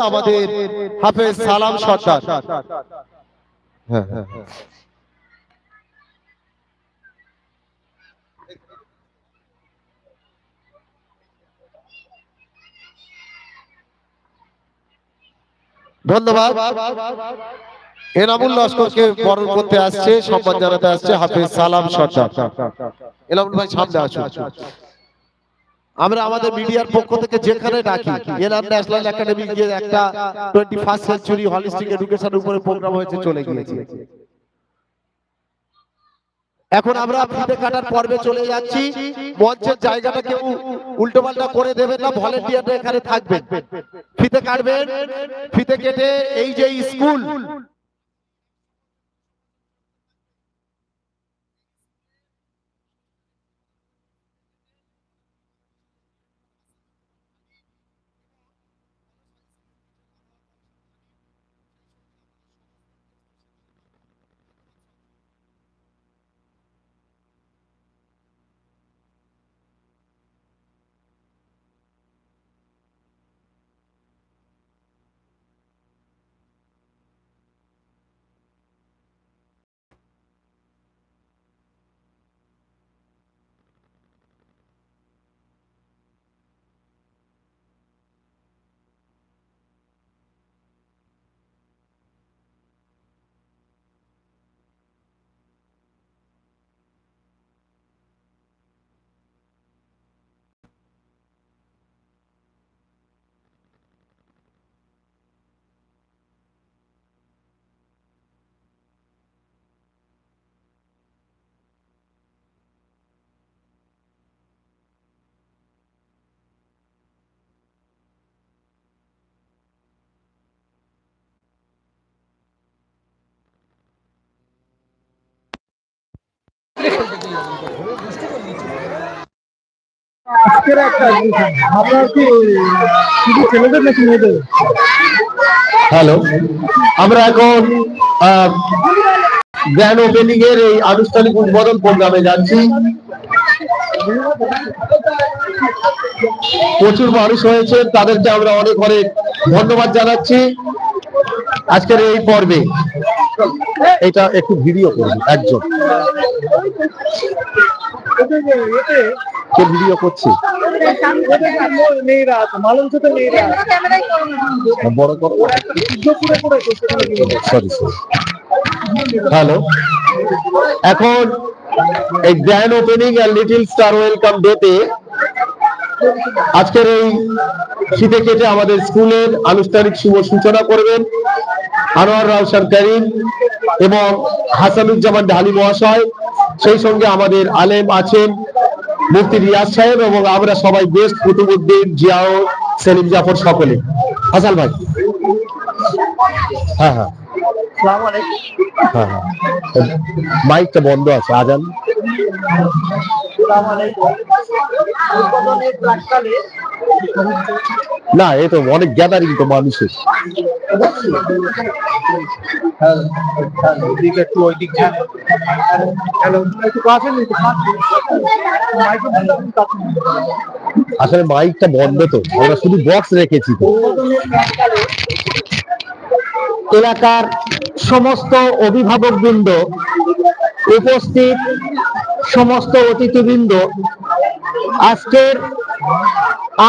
আমাদের হাফেজ সালাম সর্দার। হ্যাঁ হ্যাঁ ধন্যবাদ। এনামুল লস্করকে বরণ করতে আসছে, সম্মান জানাতে আসছে হাফেজ সালাম সর্দার। এনামুল ভাই সামনে আসুন। আমরা আমাদের মিডিয়ার পক্ষ থেকে যেখানে ডাকি, এনার ন্যাশনাল একাডেমি গিয়ে একটা 21st সেঞ্চুরি হলিস্টিক এডুকেশনের উপরে প্রোগ্রাম হয়েছে, চলে গিয়েছে। এখন আমরা ফিতে কাটার পর্বে চলে যাচ্ছি। মঞ্চের জায়গাটা কেউ উল্টোপাল্টা করে দেবেন না, ভলেন্টিয়াররা এখানে থাকবেন, ফিতে কাটবেন। ফিতে কেটে এই যে স্কুল হ্যালো, আমরা এখন গ্র্যান্ড ওপেনিং এর এই আনুষ্ঠানিক উদ্বোধন প্রোগ্রামে যাচ্ছি। প্রচুর মানুষ হয়েছে, তাদেরকে আমরা অনেক অনেক ধন্যবাদ জানাচ্ছি আজকের এই পর্বে। এটা একটু ভিডিও করুন, একজন কে ভিডিও করছে, বড় করো। Sorry sorry. হ্যালো, এখন এই গ্র্যান্ড ওপেনিং আর লিটল স্টার ওয়েলকাম ডেতে আজকের এই ফিতে কেটে আমাদের স্কুলের আনুষ্ঠানিক শুভ সূচনা করবেন আনোয়ার রওশন করিম এবং হাসানুজ্জামান ঢালি মহাশয়। সেই সঙ্গে আমাদের আলেম আছেন মুফতি রিয়াজ সাহেব এবং আমরা সবাই বেস্ট কুতুবউদ্দিন, জিয়াও, সেলিম জাফর সকলে। হাসান ভাই, হ্যাঁ হ্যাঁ হ্যাঁ হ্যাঁ, মাইকটা বন্ধ আছে, আজান। না, এ তো অনেক গ্যাদারিং তো মানুষের। আসলে মাইকটা বন্ধ তো, আমরা শুধু বক্স রেখেছি তো। এলাকার সমস্ত অভিভাবকবৃন্দ, উপস্থিত সমস্ত অতিথিবৃন্দ, আজকের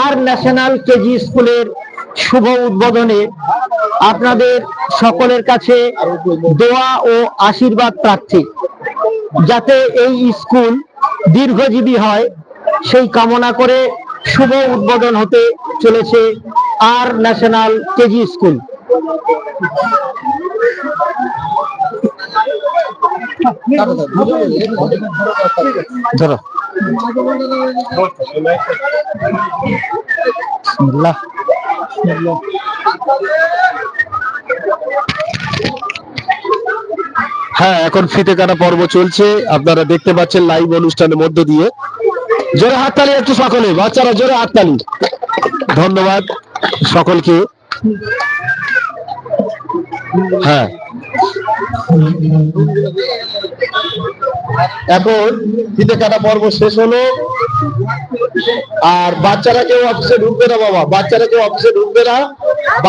আর ন্যাশনাল কেজি স্কুলের শুভ উদ্বোধনে আপনাদের সকলের কাছে দোয়া ও আশীর্বাদ প্রার্থী, যাতে এই স্কুল দীর্ঘজীবী হয় সেই কামনা করে শুভ উদ্বোধন হতে চলেছে আর ন্যাশনাল কেজি স্কুল। ধরো হ্যাঁ, এখন ফিতে কাটা পর্ব চলছে, আপনারা দেখতে পাচ্ছেন লাইভ অনুষ্ঠানের মধ্য দিয়ে। জোরে হাততালি একটু সকলে, বাচ্চারা জোরে হাততালি। ধন্যবাদ সকলকে। হ্যাঁ, এখন ফিতে কাটা পর্ব শেষ হলো, আর বাচ্চারা কেউ অফিসে ঢুকবে না বাবা, বাচ্চারা কেউ অফিসে ঢুকবে না।